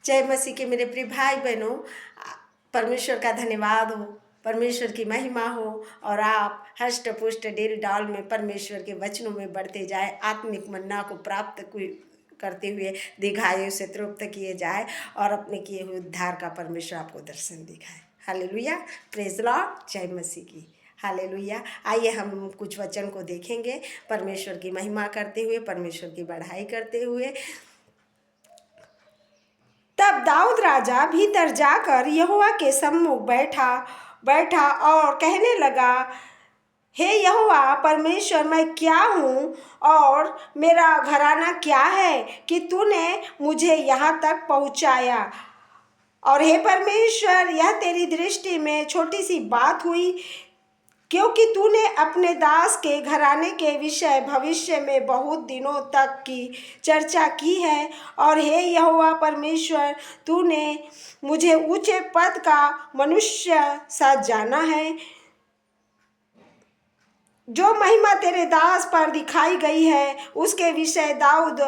जय मसीह के मेरे प्रिय भाई बहनों, परमेश्वर का धन्यवाद हो, परमेश्वर की महिमा हो और आप हष्ट पुष्ट डेल डाल में परमेश्वर के वचनों में बढ़ते जाए, आत्मिक मन्ना को प्राप्त करते हुए दीर्घायु से तृप्त किए जाए और अपने किए हुए उद्धार का परमेश्वर आपको दर्शन दिखाए। हालेलुया, प्रेज लॉर्ड, जय मसीह की। हालेलुया। आइए हम कुछ वचन को देखेंगे, परमेश्वर की महिमा करते हुए, परमेश्वर की बढ़ाई करते हुए। तब दाऊद राजा भीतर जाकर यहोवा के सम्मुख बैठा और कहने लगा, हे यहोवा परमेश्वर, मैं क्या हूँ और मेरा घराना क्या है कि तूने मुझे यहाँ तक पहुँचाया। और हे परमेश्वर, यह तेरी दृष्टि में छोटी सी बात हुई, क्योंकि तूने अपने दास के घराने के विषय भविष्य में बहुत दिनों तक की चर्चा की है। और हे यहोवा परमेश्वर, तूने मुझे ऊंचे पद का मनुष्य सा जाना है। जो महिमा तेरे दास पर दिखाई गई है उसके विषय दाऊद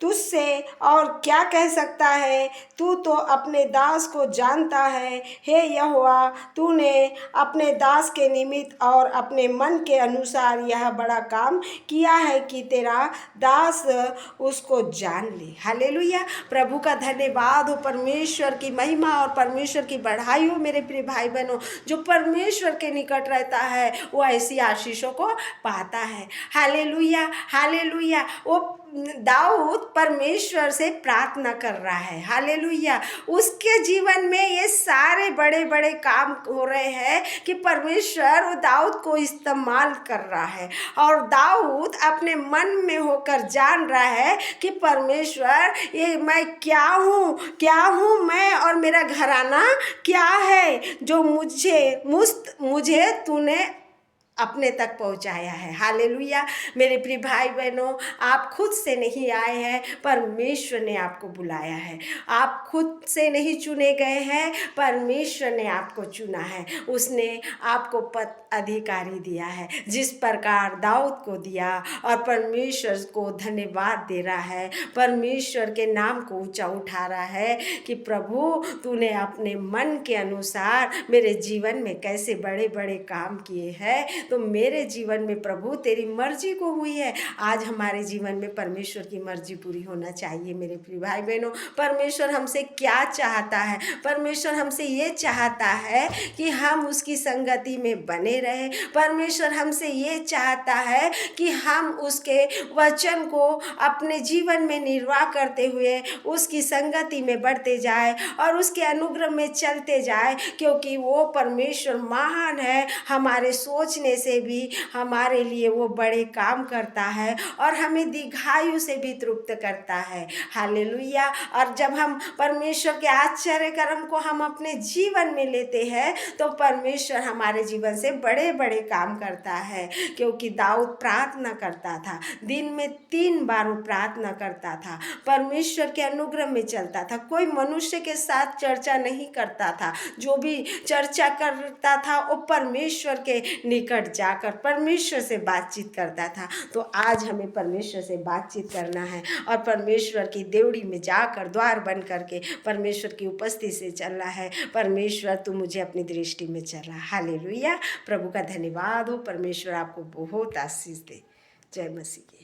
तुझसे और क्या कह सकता है। तू तो अपने दास को जानता है। हे यहोवा, तूने अपने दास के निमित्त और अपने मन के अनुसार यह बड़ा काम किया है कि तेरा दास उसको जान ले। हालेलुया, प्रभु का धन्यवाद हो, परमेश्वर की महिमा और परमेश्वर की बढ़ाई हो। मेरे प्रिय भाई बहनों, जो परमेश्वर के निकट रहता है वो ऐसी आशीषों को पाता है। Hallelujah, hallelujah. वो दाऊद परमेश्वर से प्रार्थना कर रहा है। हालेलुया, उसके जीवन में ये सारे बड़े बड़े काम हो रहे हैं कि परमेश्वर वो दाऊद को इस्तेमाल कर रहा है। और दाऊद अपने मन में होकर जान रहा है कि परमेश्वर, ये मैं क्या हूँ मैं और मेरा घराना क्या है जो मुझे तूने अपने तक पहुंचाया है। हालेलुया, मेरे प्रिय भाई बहनों, आप खुद से नहीं आए हैं, परमेश्वर ने आपको बुलाया है। आप खुद से नहीं चुने गए हैं, परमेश्वर ने आपको चुना है। उसने आपको पद अधिकारी दिया है, जिस प्रकार दाऊद को दिया, और परमेश्वर को धन्यवाद दे रहा है, परमेश्वर के नाम को ऊंचा उठा रहा है कि प्रभु, तूने अपने मन के अनुसार मेरे जीवन में कैसे बड़े बड़े काम किए हैं। तो मेरे जीवन में प्रभु तेरी मर्जी को हुई है। आज हमारे जीवन में परमेश्वर की मर्जी पूरी होना चाहिए। मेरे प्रिय भाई बहनों, परमेश्वर हमसे क्या चाहता है? परमेश्वर हमसे ये चाहता है कि हम उसकी संगति में बने रहें। परमेश्वर हमसे ये चाहता है कि हम उसके वचन को अपने जीवन में निर्वाह करते हुए उसकी संगति में बढ़ते जाए और उसके अनुग्रह में चलते जाए, क्योंकि वो परमेश्वर महान है। हमारे सोचने से भी हमारे लिए वो बड़े काम करता है और हमें दीर्घायु से भी तृप्त करता है। हालेलुया। और जब हम परमेश्वर के आश्चर्य कर्म को हम अपने जीवन में लेते हैं तो परमेश्वर हमारे जीवन से बड़े बड़े काम करता है। क्योंकि दाऊद प्रार्थना करता था, दिन में 3 बार वो प्रार्थना करता था, परमेश्वर के अनुग्रह में चलता था, कोई मनुष्य के साथ चर्चा नहीं करता था। जो भी चर्चा करता था वो परमेश्वर के निकट जाकर परमेश्वर से बातचीत करता था। तो आज हमें परमेश्वर से बातचीत करना है और परमेश्वर की देवड़ी में जाकर द्वार बंद करके परमेश्वर की उपस्थिति से चलना है। परमेश्वर, तू मुझे अपनी दृष्टि में चला। हालेलुया, प्रभु का धन्यवाद हो। परमेश्वर आपको बहुत आशीष दे। जय मसीह की।